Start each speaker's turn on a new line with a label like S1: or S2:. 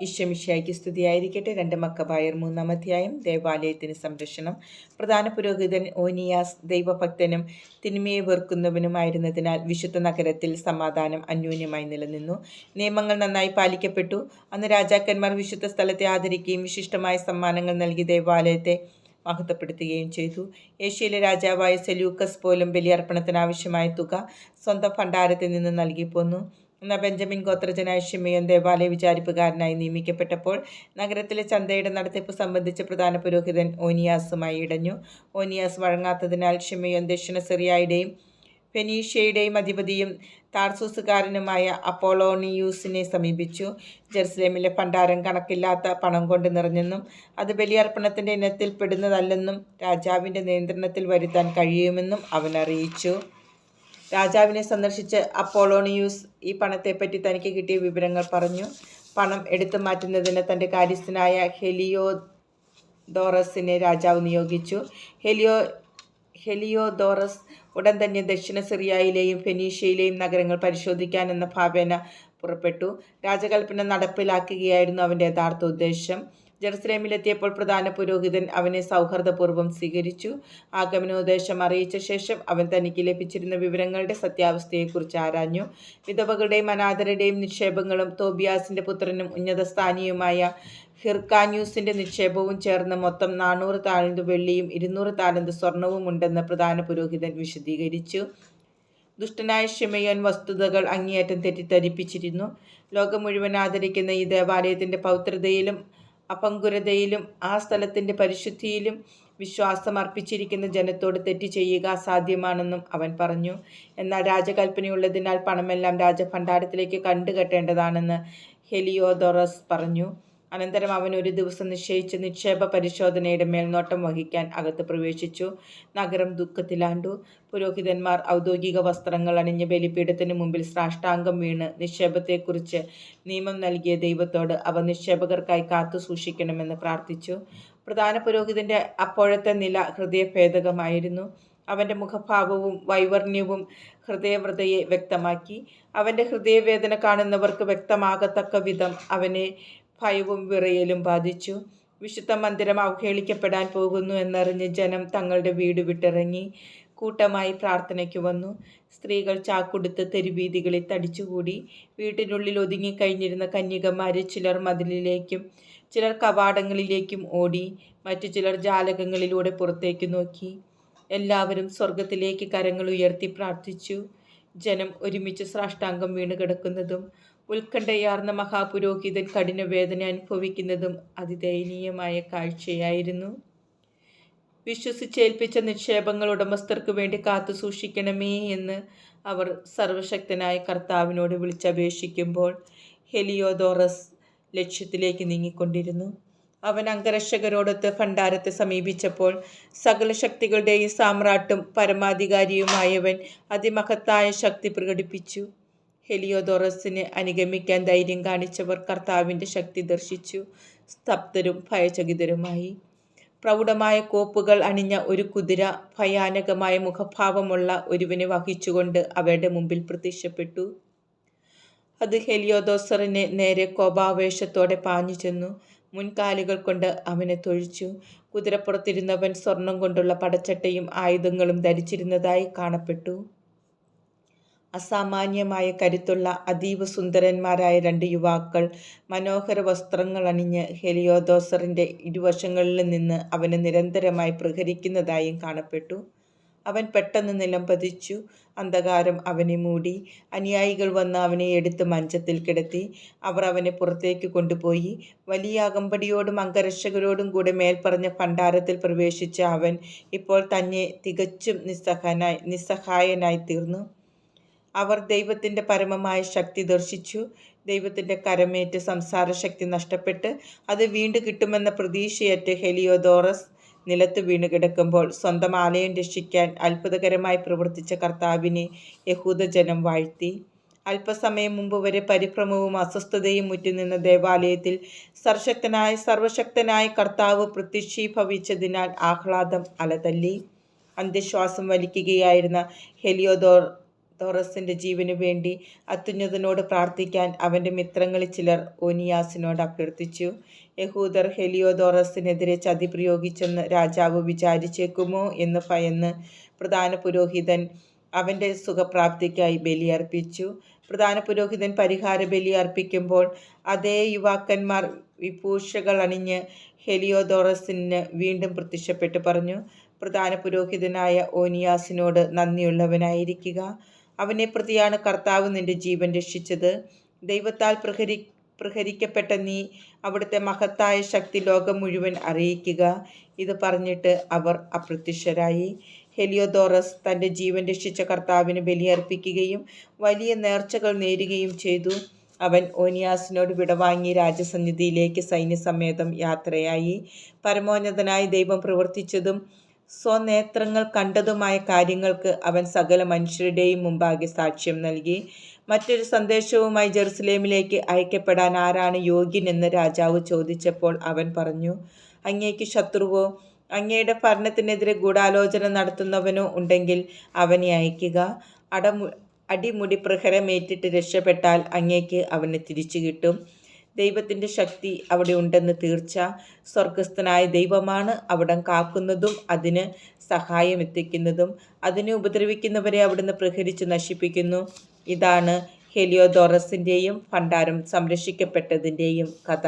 S1: ഈശോമിശിഹായ്ക്ക് സ്തുതിയായിരിക്കട്ടെ. 2 മക്കബായർ 3-ാം അധ്യായം. ദേവാലയത്തിന് സംരക്ഷണം. പ്രധാന പുരോഹിതൻ ഓനിയാസ് ദൈവഭക്തനും തിന്മയെ വെറുക്കുന്നവനുമായിരുന്നതിനാൽ വിശുദ്ധ നഗരത്തിൽ സമാധാനം അന്യോന്യമായി നിലനിന്നു. നിയമങ്ങൾ നന്നായി പാലിക്കപ്പെട്ടു. അന്ന് രാജാക്കന്മാർ വിശുദ്ധ സ്ഥലത്തെ ആദരിക്കുകയും വിശിഷ്ടമായ സമ്മാനങ്ങൾ നൽകി ദേവാലയത്തെ മഹത്വപ്പെടുത്തുകയും ചെയ്തു. ഏഷ്യയിലെ രാജാവായ സെലൂക്കസ് പോലും ബലിയർപ്പണത്തിന് ആവശ്യമായ തുക സ്വന്തം ഭണ്ഡാരത്തിൽ നിന്ന് നൽകി പോന്നു. എന്നാൽ ബെഞ്ചമിൻ ഗോത്രജനായ ശിമെയോൻ ദേവാലയ വിചാരിപ്പുകാരനായി നിയമിക്കപ്പെട്ടപ്പോൾ നഗരത്തിലെ ചന്തയുടെ നടത്തിപ്പ് സംബന്ധിച്ച് പ്രധാന പുരോഹിതൻ ഓനിയാസുമായി ഇടഞ്ഞു. ഓനിയാസ് വഴങ്ങാത്തതിനാൽ ശിമെയോൻ ദക്ഷിണ സിറിയയുടെയും ഫെനീഷ്യയുടെയും അധിപതിയും താർസൂസുകാരനുമായ അപ്പോളോണിയൂസിനെ സമീപിച്ചു. ജെറുസലേമിലെ ഭണ്ഡാരം കണക്കില്ലാത്ത പണം കൊണ്ട് നിറഞ്ഞെന്നും അത് ബലിയർപ്പണത്തിൻ്റെ ഇനത്തിൽ പെടുന്നതല്ലെന്നും രാജാവിൻ്റെ നിയന്ത്രണത്തിൽ വരുത്താൻ കഴിയുമെന്നും അവൻ അറിയിച്ചു. രാജാവിനെ സന്ദർശിച്ച് അപ്പോളോണിയൂസ് ഈ പണത്തെപ്പറ്റി തനിക്ക് കിട്ടിയ വിവരങ്ങൾ പറഞ്ഞു. പണം എടുത്തു മാറ്റുന്നതിന് തൻ്റെ കാര്യസ്ഥനായ ഹെലിയോദോറസിനെ രാജാവ് നിയോഗിച്ചു. ഹെലിയോദോറസ് ഉടൻ തന്നെ ദക്ഷിണ സിറിയയിലെയും ഫെനീഷ്യയിലെയും നഗരങ്ങൾ പരിശോധിക്കാനെന്ന ഭാവേന പുറപ്പെട്ടു. രാജകൽപ്പന നടപ്പിലാക്കുകയായിരുന്നു അവൻ്റെ യഥാർത്ഥ ഉദ്ദേശം. ജെറുസലേമിലെത്തിയപ്പോൾ പ്രധാന പുരോഹിതൻ അവനെ സൗഹൃദപൂർവ്വം സ്വീകരിച്ചു. ആഗമനോദ്ദേശം അറിയിച്ച ശേഷം അവൻ തനിക്ക് ലഭിച്ചിരുന്ന വിവരങ്ങളുടെ സത്യാവസ്ഥയെക്കുറിച്ച് ആരാഞ്ഞു. വിധവകളുടെയും അനാഥരുടെയും നിക്ഷേപങ്ങളും തോബിയാസിൻ്റെ പുത്രനും ഉന്നതസ്ഥാനിയുമായ ഹിർക്കാന്യൂസിൻ്റെ നിക്ഷേപവും ചേർന്ന് മൊത്തം 400 താലന്ത് വെള്ളിയും 200 താലന്ത് സ്വർണവും ഉണ്ടെന്ന് പ്രധാന പുരോഹിതൻ വിശദീകരിച്ചു. ദുഷ്ടനായ ശിമെയോൻ വസ്തുതകൾ അങ്ങേയറ്റം തെറ്റിദ്ധരിപ്പിച്ചിരുന്നു. ലോകം മുഴുവൻ ആദരിക്കുന്ന ഈ ദേവാലയത്തിൻ്റെ പൗത്രതയിലും അപങ്കുരതയിലും ആ സ്ഥലത്തിൻ്റെ പരിശുദ്ധിയിലും വിശ്വാസം അർപ്പിച്ചിരിക്കുന്ന ജനത്തോട് തെറ്റ് ചെയ്യുക അസാധ്യമാണെന്നും അവൻ പറഞ്ഞു. എന്നാൽ രാജകൽപ്പനയുള്ളതിനാൽ പണമെല്ലാം രാജഭണ്ഡാരത്തിലേക്ക് കണ്ടുകെട്ടേണ്ടതാണെന്ന് ഹെലിയോദോറസ് പറഞ്ഞു. അനന്തരം അവൻ ഒരു ദിവസം നിശ്ചയിച്ച നിക്ഷേപ പരിശോധനയുടെ മേൽനോട്ടം വഹിക്കാൻ അകത്ത് പ്രവേശിച്ചു. നഗരം ദുഃഖത്തിലാണ്ടു. പുരോഹിതന്മാർ ഔദ്യോഗിക വസ്ത്രങ്ങൾ അണിഞ്ഞ് ബലിപീഠത്തിന് മുമ്പിൽ സാഷ്ടാംഗം വീണ് നിക്ഷേപത്തെക്കുറിച്ച് നിയമം നൽകിയ ദൈവത്തോട് അവ നിക്ഷേപകർക്കായി കാത്തു സൂക്ഷിക്കണമെന്ന് പ്രാർത്ഥിച്ചു. പ്രധാന പുരോഹിതൻ്റെ അപ്പോഴത്തെ നില ഹൃദയഭേദകമായിരുന്നു. അവൻ്റെ മുഖഭാവവും വൈവർണ്യവും ഹൃദയവ്രതയെ വ്യക്തമാക്കി. അവൻ്റെ ഹൃദയവേദന കാണുന്നവർക്ക് വ്യക്തമാകത്തക്ക വിധം അവനെ ഭയവും വിറയലും ബാധിച്ചു. വിശുദ്ധ മന്ദിരം അവഹേളിക്കപ്പെടാൻ പോകുന്നു എന്നറിഞ്ഞ് ജനം തങ്ങളുടെ വീട് വിട്ടിറങ്ങി കൂട്ടമായി പ്രാർത്ഥനയ്ക്ക് വന്നു. സ്ത്രീകൾ ചാക്കുടുത്ത് തെരുവീഥികളിൽ തടിച്ചുകൂടി. വീട്ടിനുള്ളിൽ ഒതുങ്ങിക്കഴിഞ്ഞിരുന്ന കന്യകമാരിൽ ചിലർ മതിലിലേക്കും ചിലർ കവാടങ്ങളിലേക്കും ഓടി. മറ്റു ചിലർ ജാലകങ്ങളിലൂടെ പുറത്തേക്ക് നോക്കി. എല്ലാവരും സ്വർഗത്തിലേക്ക് കരങ്ങൾ ഉയർത്തി പ്രാർത്ഥിച്ചു. ജനം ഒരുമിച്ച് സാഷ്ടാംഗം വീണ് കിടക്കുന്നതും ഉത്കണ്ഠയാർന്ന മഹാപുരോഹിതൻ കഠിനവേദന അനുഭവിക്കുന്നതും അതിദയനീയമായ കാഴ്ചയായിരുന്നു. വിശ്വസിച്ചേൽപ്പിച്ച നിക്ഷേപങ്ങൾ ഉടമസ്ഥർക്ക് വേണ്ടി കാത്തു സൂക്ഷിക്കണമേ എന്ന് അവർ സർവശക്തനായ കർത്താവിനോട് വിളിച്ചപേക്ഷിക്കുമ്പോൾ ഹെലിയോദോറസ് ലക്ഷ്യത്തിലേക്ക് നീങ്ങിക്കൊണ്ടിരുന്നു. അവൻ അംഗരക്ഷകരോടൊത്ത് ഭണ്ഡാരത്തെ സമീപിച്ചപ്പോൾ സകല ശക്തികളുടെയും സാമ്രാട്ടും പരമാധികാരിയുമായവൻ അതിമഹത്തായ ശക്തി പ്രകടിപ്പിച്ചു. ഹെലിയോദോറസിനെ അനുഗമിക്കാൻ ധൈര്യം കാണിച്ചവർ കർത്താവിൻ്റെ ശക്തി ദർശിച്ചു സ്തബ്ധരും ഭയചകിതരുമായി. പ്രൗഢമായ കോപ്പുകൾ അണിഞ്ഞ ഒരു കുതിര ഭയാനകമായ മുഖഭാവമുള്ള ഒരുവനെ വഹിച്ചുകൊണ്ട് അവരുടെ മുമ്പിൽ പ്രത്യക്ഷപ്പെട്ടു. അത് ഹെലിയോദോസറിനെ നേരെ കോപാവേശത്തോടെ പാഞ്ഞു ചെന്നു മുൻകാലുകൾ കൊണ്ട് അവനെ തൊഴിച്ചു. കുതിരപ്പുറത്തിരുന്നവൻ സ്വർണം കൊണ്ടുള്ള പടച്ചട്ടയും ആയുധങ്ങളും ധരിച്ചിരുന്നതായി കാണപ്പെട്ടു. അസാമാന്യമായ കരുത്തുള്ള അതീവ സുന്ദരന്മാരായ 2 യുവാക്കൾ മനോഹര വസ്ത്രങ്ങൾ അണിഞ്ഞ് ഹെലിയോദോസറിൻ്റെ ഇരുവശങ്ങളിൽ നിന്ന് അവനെ നിരന്തരമായി പ്രഹരിക്കുന്നതായും കാണപ്പെട്ടു. അവൻ പെട്ടെന്ന് നിലംപതിച്ചു. അന്ധകാരം അവനെ മൂടി. അനുയായികൾ വന്ന് അവനെ എടുത്ത് മഞ്ചത്തിൽ കിടത്തി. അവർ അവനെ പുറത്തേക്ക് കൊണ്ടുപോയി. വലിയ അകമ്പടിയോടും അംഗരക്ഷകരോടും കൂടെ മേൽപ്പറഞ്ഞ ഭണ്ഡാരത്തിൽ പ്രവേശിച്ച അവൻ ഇപ്പോൾ തന്നെ തികച്ചും നിസ്സഹായനായി തീർന്നു. അവർ ദൈവത്തിൻ്റെ പരമമായ ശക്തി ദർശിച്ചു. ദൈവത്തിൻ്റെ കരമേറ്റ് സംസാരശക്തി നഷ്ടപ്പെട്ട് അത് വീണ്ടും കിട്ടുമെന്ന പ്രതീക്ഷയേറ്റ് ഹെലിയോദോറസ് നിലത്ത് വീണ് കിടക്കുമ്പോൾ സ്വന്തം ആലയം രക്ഷിക്കാൻ അത്ഭുതകരമായി പ്രവർത്തിച്ച കർത്താവിനെ യഹൂദജനം വാഴ്ത്തി. അല്പസമയം മുമ്പ് വരെ പരിഭ്രമവും അസ്വസ്ഥതയും മുറ്റുനിന്ന ദേവാലയത്തിൽ സർവശക്തനായ കർത്താവ് പ്രത്യക്ഷീഭവിച്ചതിനാൽ ആഹ്ലാദം അലതല്ലി. അന്ത്യശ്വാസം വലിക്കുകയായിരുന്ന തോറസിൻ്റെ ജീവനു വേണ്ടി അത്യുന്നതനോട് പ്രാർത്ഥിക്കാൻ അവൻ്റെ മിത്രങ്ങളിൽ ചിലർ ഓനിയാസിനോട് അഭ്യർത്ഥിച്ചു. യഹൂദർ ഹെലിയോദോറസിനെതിരെ ചതി പ്രയോഗിച്ചെന്ന് രാജാവ് വിചാരിച്ചേക്കുമോ എന്ന് ഭയന്ന് പ്രധാന പുരോഹിതൻ അവൻ്റെ സുഖപ്രാപ്തിക്കായി ബലിയർപ്പിച്ചു. പ്രധാന പുരോഹിതൻ പരിഹാര ബലി അർപ്പിക്കുമ്പോൾ അതേ യുവാക്കന്മാർ വിഭൂഷകൾ അണിഞ്ഞ് ഹെലിയോദോറസിന് വീണ്ടും പ്രത്യക്ഷപ്പെട്ട് പറഞ്ഞു, പ്രധാന പുരോഹിതനായ ഓനിയാസിനോട് നന്ദിയുള്ളവനായിരിക്കുക. അവനെ പ്രതിയാണ് കർത്താവ് നിന്റെ ജീവൻ രക്ഷിച്ചത്. ദൈവത്താൽ പ്രഹരിക്കപ്പെട്ട നീ അവിടുത്തെ മഹത്തായ ശക്തി ലോകം മുഴുവൻ അറിയിക്കുക. ഇത് പറഞ്ഞിട്ട് അവർ അപ്രത്യക്ഷരായി. ഹെലിയോദോറസ് തൻ്റെ ജീവൻ രക്ഷിച്ച കർത്താവിന് ബലിയർപ്പിക്കുകയും വലിയ നേർച്ചകൾ നേരുകയും ചെയ്തു. അവൻ ഓനിയാസിനോട് വിടവാങ്ങി രാജസന്നിധിയിലേക്ക് സൈന്യസമേതം യാത്രയായി. പരമോന്നതനായ ദൈവം പ്രവർത്തിച്ചതും സ്വനേത്രങ്ങൾ കണ്ടതുമായ കാര്യങ്ങൾക്ക് അവൻ സകല മനുഷ്യരുടെയും മുമ്പാകെ സാക്ഷ്യം നൽകി. മറ്റൊരു സന്ദേശവുമായി ജെറുസലേമിലേക്ക് അയക്കപ്പെടാൻ ആരാണ് യോഗ്യനെന്ന് രാജാവ് ചോദിച്ചപ്പോൾ അവൻ പറഞ്ഞു, അങ്ങേക്ക് ശത്രുവോ അങ്ങയുടെ ഭരണത്തിനെതിരെ ഗൂഢാലോചന നടത്തുന്നവനോ ഉണ്ടെങ്കിൽ അവനെ അയക്കുക. അടിമുടി പ്രഹരമേറ്റിട്ട് രക്ഷപ്പെട്ടാൽ അങ്ങേക്ക് അവനെ തിരിച്ചു കിട്ടും. ദൈവത്തിൻ്റെ ശക്തി അവിടെ ഉണ്ടെന്ന് തീർച്ച. സ്വർഗസ്ഥനായ ദൈവമാണ് അവിടം കാക്കുന്നതും അതിന് സഹായം എത്തിക്കുന്നതും. അതിനെ ഉപദ്രവിക്കുന്നവരെ അവിടുന്ന് പ്രഹരിച്ച് നശിപ്പിക്കുന്നു. ഇതാണ് ഹെലിയോദോറസിൻ്റെയും ഭണ്ഡാരം സംരക്ഷിക്കപ്പെട്ടതിൻ്റെയും കഥ.